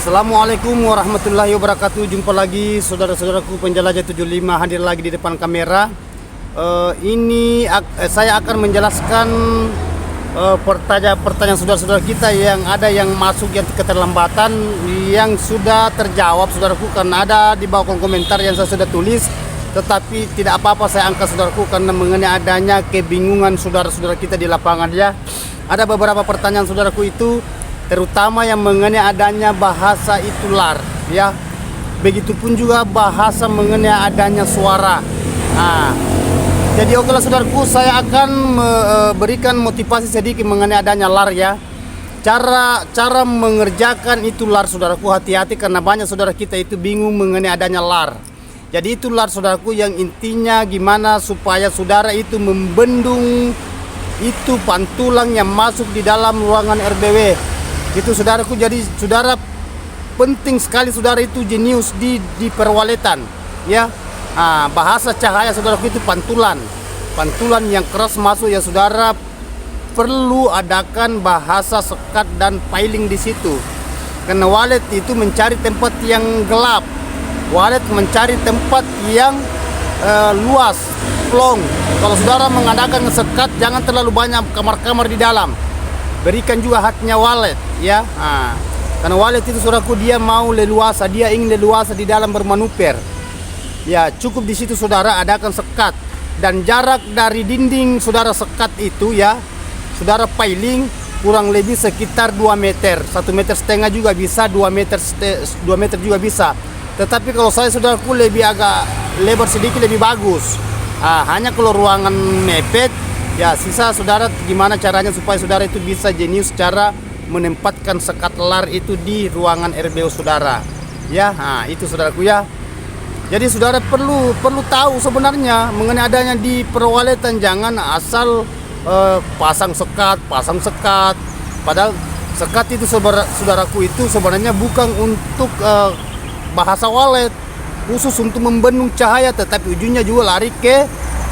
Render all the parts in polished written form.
Assalamualaikum warahmatullahi wabarakatuh. Jumpa lagi saudara-saudaraku penjelajah 75 hadir lagi di depan kamera. Saya akan menjelaskan pertanyaan saudara-saudara kita yang ada yang masuk yang keterlambatan, yang sudah terjawab saudaraku, karena ada di bawah kolom komentar yang saya sudah tulis. Tetapi tidak apa-apa saya angkat saudaraku, karena mengenai adanya kebingungan saudara-saudara kita di lapangan ya. Ada beberapa pertanyaan saudaraku itu, terutama yang mengenai adanya bahasa itu lar ya. Begitupun juga bahasa mengenai adanya suara. Jadi okelah saudaraku, saya akan berikan motivasi sedikit mengenai adanya lar ya. Cara mengerjakan itu lar saudaraku, hati-hati karena banyak saudara kita itu bingung mengenai adanya lar. Jadi itu lar saudaraku, yang intinya gimana supaya saudara itu membendung itu pantulang yang masuk di dalam ruangan RBW. Itu saudaraku, jadi saudara penting sekali saudara itu jenius di perwaletan ya. Bahasa cahaya saudaraku itu pantulan yang keras masuk ya. Saudara perlu adakan bahasa sekat dan piling di situ, karena walet itu mencari tempat yang gelap, walet mencari tempat yang luas, plong. Kalau saudara mengadakan sekat, jangan terlalu banyak kamar-kamar di dalam. Berikan juga haknya walet ya. Karena walet itu saudaraku, dia mau leluasa, dia ingin leluasa di dalam bermanuver ya. Cukup di situ saudara adakan sekat, dan jarak dari dinding saudara sekat itu ya, saudara piling kurang lebih sekitar 2 meter, 1,5 meter juga bisa, 2 meter juga bisa. Tetapi kalau saya saudaraku lebih agak lebar sedikit lebih bagus. Hanya kalau ruangan mepet ya, sisa saudara gimana caranya supaya saudara itu bisa jenius cara menempatkan sekat lar itu di ruangan RBO saudara ya. Itu saudaraku ya. Jadi saudara perlu tahu sebenarnya mengenai adanya di perwaletan. Jangan asal pasang sekat. Padahal sekat itu saudaraku itu sebenarnya bukan untuk bahasa walet, khusus untuk membendung cahaya, tetapi ujungnya juga lari ke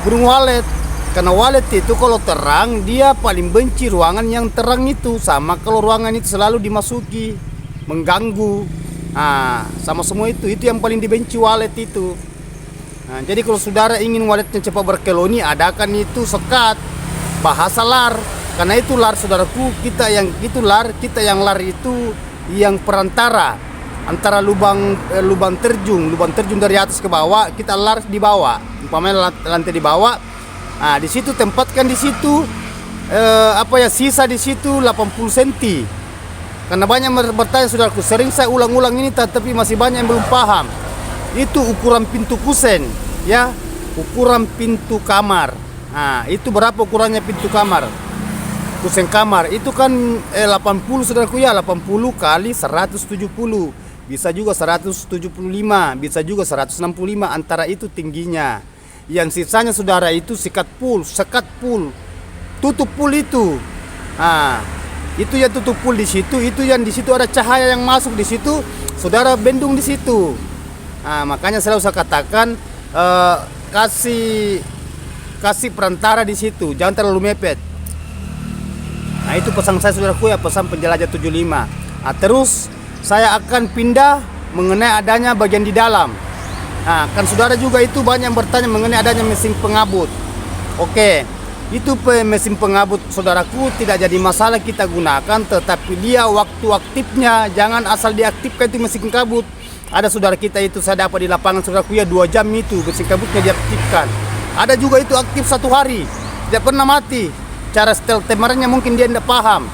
burung walet. Karena walet itu kalau terang, dia paling benci ruangan yang terang itu, sama kalau ruangan itu selalu dimasuki, mengganggu. Sama semua itu yang paling dibenci walet itu. Jadi kalau saudara ingin waletnya cepat berkeloni, adakan itu sekat, bahasa lar. Karena itu lar saudaraku, kita yang lar itu yang perantara antara lubang terjun dari atas ke bawah, kita lar di bawah, umpamanya lantai di bawah. Di situ tempatkan di situ sisa di situ 80 cm. Karena banyak bertanya saudaraku, sering saya ulang-ulang ini tetapi masih banyak yang belum paham. Itu ukuran pintu kusen ya, ukuran pintu kamar. Itu berapa ukurannya pintu kamar? Kusen kamar itu kan 80 saudaraku ya, 80 kali 170. Bisa juga 175, bisa juga 165, antara itu tingginya. Yang sisanya saudara itu sekat pool, tutup pool itu. Itu yang tutup pool di situ, itu yang di situ ada cahaya yang masuk di situ, saudara bendung di situ. Makanya selalu saya katakan kasih perantara di situ, jangan terlalu mepet. Itu pesan saya saudaraku ya, pesan penjelajah 75. Terus saya akan pindah mengenai adanya bagian di dalam. Kan saudara juga itu banyak yang bertanya mengenai adanya mesin pengabut. Oke, itu mesin pengabut saudaraku tidak jadi masalah kita gunakan, tetapi dia waktu aktifnya jangan asal diaktifkan itu mesin pengabut. Ada saudara kita itu saya dapat di lapangan saudaraku ya, 2 jam itu mesin pengabutnya diaktifkan. Ada juga itu aktif 1 hari, tidak pernah mati. Cara setel temernya mungkin dia tidak paham.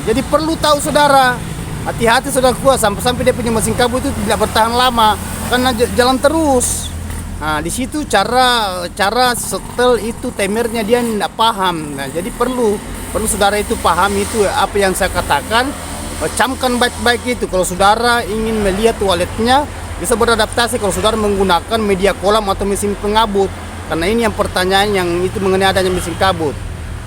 Jadi perlu tahu saudara. Hati-hati saudaraku, sampai dia punya mesin kabut itu tidak bertahan lama karena jalan terus. Di situ cara setel itu temernya dia tidak paham. Jadi perlu saudara itu paham itu apa yang saya katakan. Camkan baik-baik itu. Kalau saudara ingin melihat waletnya, bisa beradaptasi kalau saudara menggunakan media kolam atau mesin pengabut. Karena ini yang pertanyaan yang itu mengenai adanya mesin kabut.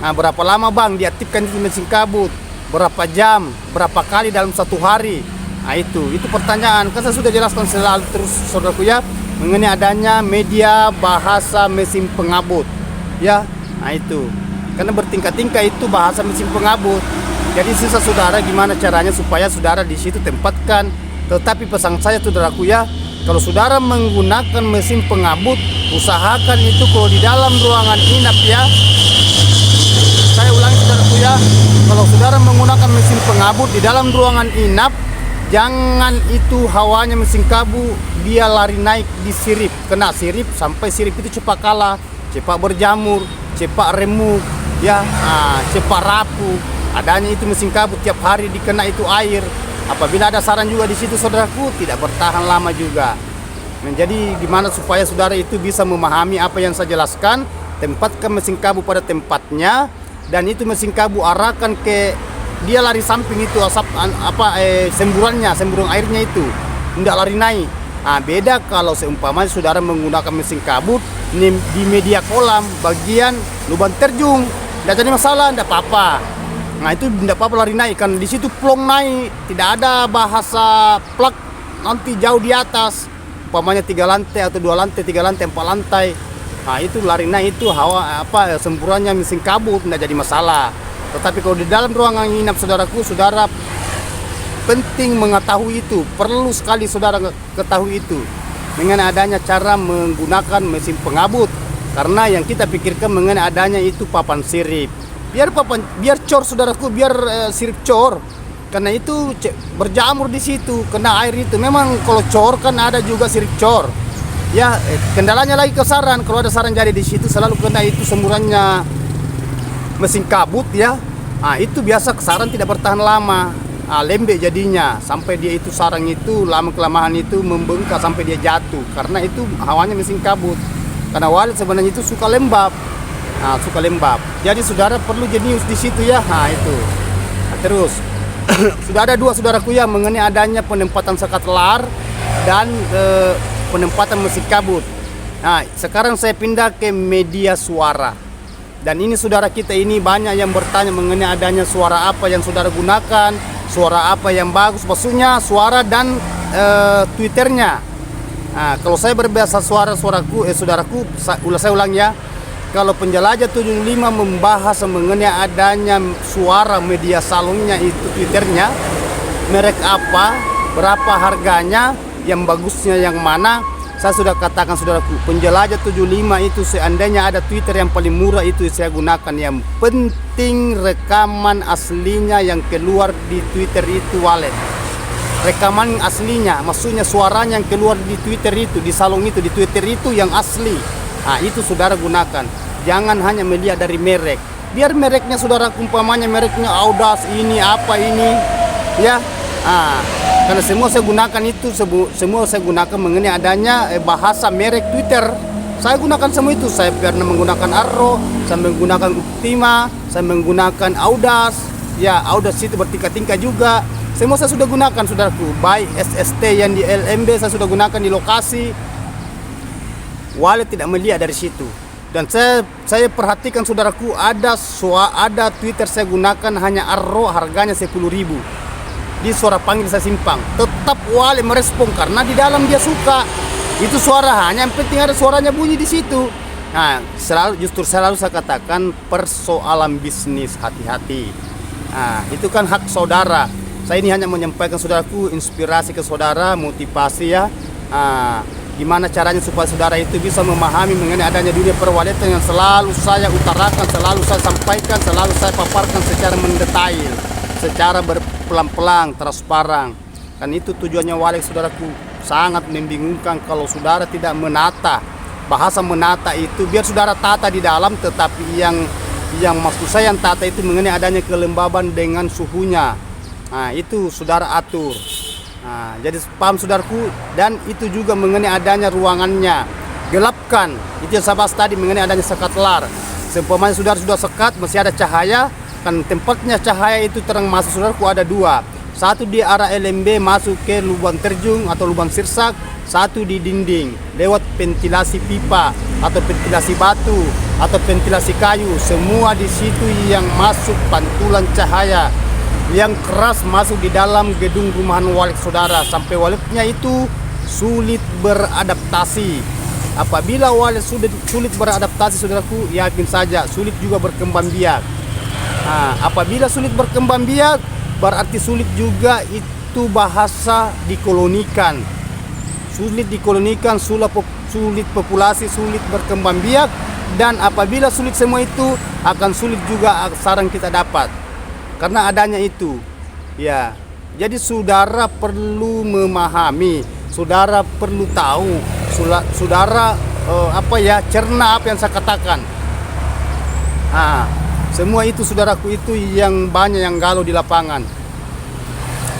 Berapa lama bang diaktifkan itu mesin kabut? Berapa jam, berapa kali dalam 1 hari? Itu pertanyaan. Kan saya sudah jelaskan selalu terus saudaraku ya, mengenai adanya media bahasa mesin pengabut ya. Itu karena bertingkat-tingkat itu bahasa mesin pengabut. Jadi sisa saudara gimana caranya supaya saudara di situ tempatkan. Tetapi pesan saya saudaraku ya, kalau saudara menggunakan mesin pengabut, usahakan itu kalau di dalam ruangan inap ya. Saya ulangi saudaraku ya, kalau saudara menggunakan mesin pengabut di dalam ruangan inap, jangan itu hawanya mesin kabu dia lari naik di sirip, kena sirip sampai sirip itu cepat kalah, cepat berjamur, cepat remuk ya, cepat rapuh. Adanya itu mesin kabu tiap hari dikena itu air. Apabila ada sarang juga di situ saudaraku, tidak bertahan lama juga. Menjadi gimana supaya saudara itu bisa memahami apa yang saya jelaskan, tempatkan mesin kabu pada tempatnya, dan itu mesin kabu arahkan ke dia lari samping itu asap semburannya, semburan airnya itu tidak lari naik. Beda kalau seumpamanya saudara menggunakan mesin kabut di media kolam bagian lubang terjun, tidak jadi masalah, tidak apa-apa. Itu tidak apa-apa lari naik, kan di situ plong naik, tidak ada bahasa plak nanti jauh di atas, umpamanya 3 lantai atau 2 lantai, 3 lantai, 4 lantai. Itu lari naik itu hawa semburannya mesin kabut, tidak jadi masalah. Tetapi kalau di dalam ruangan inap saudaraku, saudara penting mengetahui itu, perlu sekali saudara ketahui itu mengenai adanya cara menggunakan mesin pengabut. Karena yang kita pikirkan mengenai adanya itu papan sirip. Biar cor saudaraku, biar sirip cor. Karena itu berjamur di situ, kena air itu. Memang kalau cor kan ada juga sirip cor. Ya, kendalanya lagi ke saran. Kalau ada saran jadi di situ selalu kena itu semburannya mesin kabut ya. Itu biasa kesaran tidak bertahan lama. Lembek jadinya sampai dia itu sarang itu lama kelamaan itu membengkak sampai dia jatuh. Karena itu hawanya mesin kabut. Karena walet sebenarnya itu suka lembab. Suka lembab. Jadi saudara perlu jenius di situ ya. Itu. Terus sudah ada 2 saudaraku ya mengenai adanya penempatan sekat lar dan penempatan mesin kabut. Sekarang saya pindah ke media suara. Dan ini saudara kita ini banyak yang bertanya mengenai adanya suara apa yang saudara gunakan, suara apa yang bagus, maksudnya suara dan Twitternya. Kalau saya berbahasa suaraku, saudaraku, saya ulang ya. Kalau Penjelajah 75 membahas mengenai adanya suara media salonnya itu Twitternya, merek apa, berapa harganya, yang bagusnya yang mana, saya sudah katakan saudaraku, Penjelajah 75 itu seandainya ada Twitter yang paling murah itu saya gunakan. Yang penting rekaman aslinya yang keluar di Twitter itu wallet. Rekaman aslinya, maksudnya suaranya yang keluar di Twitter itu, di salon itu, di Twitter itu yang asli. Itu saudara gunakan. Jangan hanya melihat dari merek. Biar mereknya saudara, umpamanya mereknya Audas ini apa ini ya. Karena semua saya gunakan itu, semua saya gunakan mengenai adanya bahasa merek Twitter. Saya gunakan semua itu. Saya pernah menggunakan Arrow, saya menggunakan Optima, saya menggunakan Audas. Ya, Audas itu bertingkat-tingkat juga. Semua saya sudah gunakan saudaraku. Baik SST yang di LMB saya sudah gunakan di lokasi. Wallet tidak melihat dari situ. Dan saya perhatikan saudaraku, ada Twitter saya gunakan hanya Arrow, harganya 10.000. Di suara panggil saya simpang. Tetap wallet merespon karena di dalam dia suka. Itu suara, hanya yang penting ada suaranya bunyi di situ. Justru selalu saya katakan persoalan bisnis, hati-hati. Itu kan hak saudara. Saya ini hanya menyampaikan saudaraku, inspirasi ke saudara, motivasi ya. Gimana caranya supaya saudara itu bisa memahami mengenai adanya dunia perwalitan yang selalu saya utarakan, selalu saya sampaikan, selalu saya paparkan secara mendetail, secara berpelan-pelan, transparan. Kan itu tujuannya walet saudaraku. Sangat membingungkan kalau saudara tidak menata. Bahasa menata itu biar saudara tata di dalam, tetapi yang maksud saya yang tata itu mengenai adanya kelembaban dengan suhunya. Itu saudara atur. Jadi paham saudaraku. Dan itu juga mengenai adanya ruangannya, gelapkan. Itu yang saya bahas tadi mengenai adanya sekat lar. Seumpamanya saudara sudah sekat, masih ada cahaya, kan tempatnya cahaya itu terang masuk saudaraku ada 2. Satu di arah LMB masuk ke lubang terjun atau lubang sirsak, satu di dinding lewat ventilasi pipa atau ventilasi batu atau ventilasi kayu. Semua di situ yang masuk pantulan cahaya yang keras masuk di dalam gedung rumahan walet saudara, sampai waletnya itu sulit beradaptasi. Apabila walet sudah sulit beradaptasi saudaraku, yakin saja sulit juga berkembang biak. Apabila sulit berkembang biak, berarti sulit juga itu bahasa dikolonikan. Sulit dikolonikan, sulit populasi, sulit berkembang biak. Dan apabila sulit semua itu, akan sulit juga sarang kita dapat. Karena adanya itu. Ya, jadi saudara perlu memahami, saudara perlu tahu, saudara cerna apa yang saya katakan. Semua itu saudaraku, itu yang banyak yang galau di lapangan.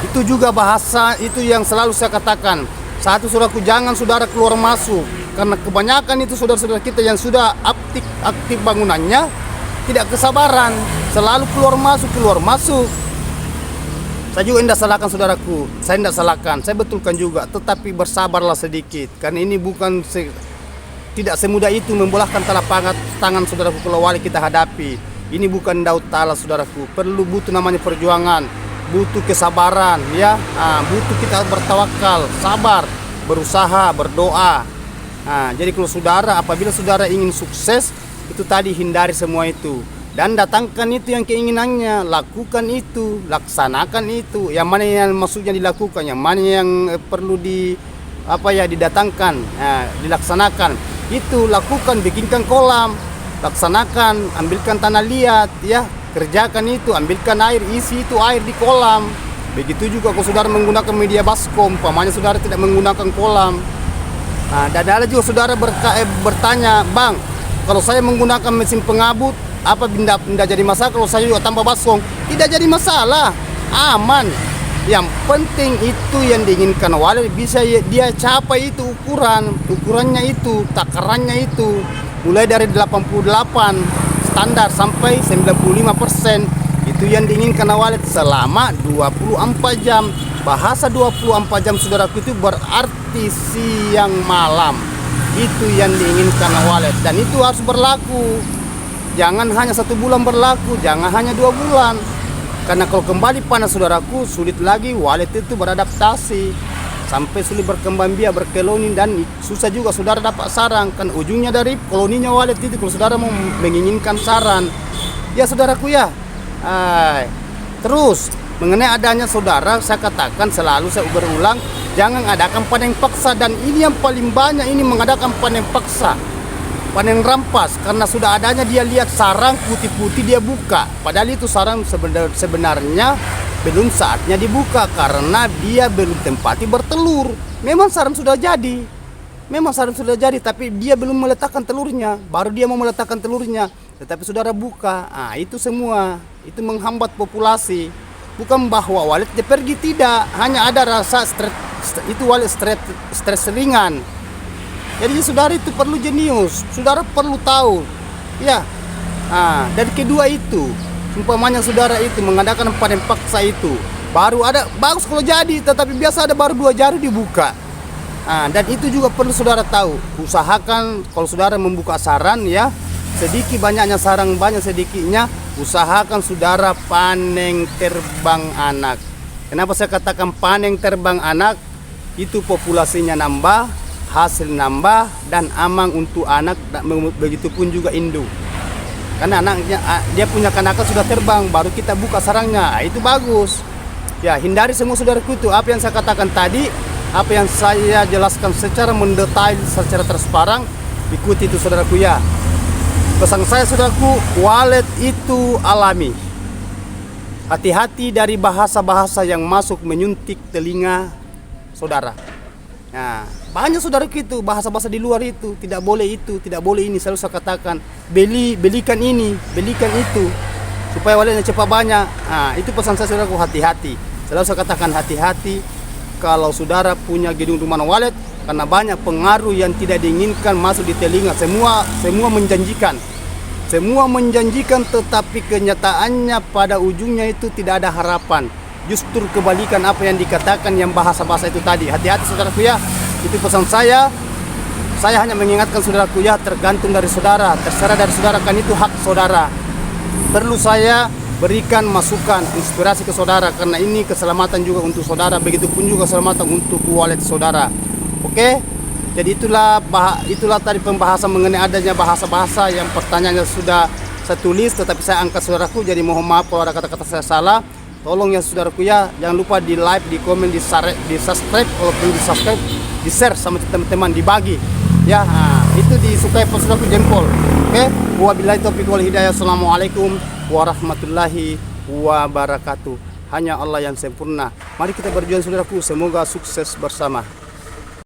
Itu juga bahasa itu yang selalu saya katakan. Satu, saudaraku, jangan saudara keluar masuk, karena kebanyakan itu saudara-saudara kita yang sudah aktif bangunannya tidak kesabaran, selalu keluar masuk. Saya juga tidak salahkan saudaraku, saya tidak salahkan, saya betulkan juga, tetapi bersabarlah sedikit, karena ini bukan tidak semudah itu membolehkan telapak tangan saudaraku kalau wali kita hadapi. Ini bukan daud ta'ala saudaraku, butuh namanya perjuangan, butuh kesabaran, ya, butuh kita bertawakal, sabar, berusaha, berdoa. Jadi kalau saudara, apabila saudara ingin sukses, itu tadi hindari semua itu dan datangkan itu yang keinginannya, lakukan itu, laksanakan itu. Yang mana yang maksudnya dilakukan, yang mana yang perlu didatangkan, dilaksanakan. Itu lakukan, bikinkan kolam, laksanakan, ambilkan tanah liat, ya, kerjakan itu, ambilkan air, isi itu air di kolam. Begitu juga kalau saudara menggunakan media baskom, pamannya saudara tidak menggunakan kolam. Dan ada juga saudara bertanya, Bang, kalau saya menggunakan mesin pengabut, apa tidak jadi masalah kalau saya juga tambah baskom? Tidak jadi masalah, aman. Yang penting itu yang diinginkan wali bisa dia capai itu ukurannya itu, takarannya itu. Mulai dari 88 standar sampai 95%. Itu yang diinginkan walet selama 24 jam. Bahasa 24 jam saudaraku itu berarti siang malam. Itu yang diinginkan walet, dan itu harus berlaku. Jangan hanya 1 bulan berlaku, jangan hanya 2 bulan. Karena kalau kembali panas saudaraku, sulit lagi walet itu beradaptasi. Sampai sulit berkembang biak, berkoloni, dan susah juga saudara dapat sarang. Kan ujungnya dari koloninya walet itu kalau saudara mau menginginkan sarang. Ya saudaraku ya. Terus mengenai adanya saudara, saya katakan selalu, saya berulang, jangan adakan panen paksa. Dan ini yang paling banyak, ini mengadakan panen paksa, panen rampas, karena sudah adanya dia lihat sarang putih-putih dia buka, padahal itu sarang sebenarnya belum saatnya dibuka karena dia belum tempati bertelur. Memang sarang sudah jadi, tapi dia belum meletakkan telurnya, baru dia mau meletakkan telurnya, tetapi saudara buka. Itu semua itu menghambat populasi. Bukan bahwa walet dia pergi, tidak, hanya ada rasa itu walet stres ringan. Jadi saudara itu perlu jenius, saudara perlu tahu, ya. Dan kedua itu, umpamanya saudara itu mengadakan panen paksa itu, baru ada bagus kalau jadi, tetapi biasa ada baru 2 jari dibuka. Dan itu juga perlu saudara tahu. Usahakan kalau saudara membuka sarang, ya, sedikit banyaknya sarang, banyak sedikitnya, usahakan saudara panen terbang anak. Kenapa saya katakan panen terbang anak? Itu populasinya nambah, hasil nambah, dan aman untuk anak, begitupun juga induk. Karena anaknya dia punya kanakan sudah terbang, baru kita buka sarangnya, itu bagus. Ya, hindari semua saudaraku itu apa yang saya katakan tadi, apa yang saya jelaskan secara mendetail, secara transparan, ikuti itu saudaraku ya. Pesan saya saudaraku, walet itu alami. Hati-hati dari bahasa-bahasa yang masuk menyuntik telinga saudara. Banyak saudaraku itu bahasa-bahasa di luar itu, tidak boleh itu, tidak boleh ini. Selalu saya katakan, belikan ini, belikan itu, supaya waletnya cepat banyak. Itu pesan saya saudaraku, hati-hati. Selalu saya katakan hati-hati kalau saudara punya gedung rumah walet, karena banyak pengaruh yang tidak diinginkan masuk di telinga. Semua menjanjikan, tetapi kenyataannya pada ujungnya itu tidak ada harapan. Justru kebalikan apa yang dikatakan, yang bahasa-bahasa itu tadi. Hati-hati saudaraku ya. Itu pesan saya. Saya hanya mengingatkan saudaraku ya, tergantung dari saudara, terserah dari saudara, kan itu hak saudara. Perlu saya berikan masukan, inspirasi ke saudara, karena ini keselamatan juga untuk saudara, begitupun juga keselamatan untuk walet saudara. Oke? Jadi itulah tadi pembahasan mengenai adanya bahasa-bahasa yang pertanyaannya sudah saya tulis, tetapi saya angkat saudaraku. Jadi mohon maaf kalau ada kata-kata saya salah. Tolong ya saudaraku ya, jangan lupa di like, di komen, di subscribe, kalau belum di subscribe, di share sama teman-teman, dibagi. Ya, itu disukai saudaraku jempol. Oke, wabillahi taufiq wal hidayah. Assalamualaikum warahmatullahi wabarakatuh. Hanya Allah yang sempurna. Mari kita berjuang saudaraku, semoga sukses bersama.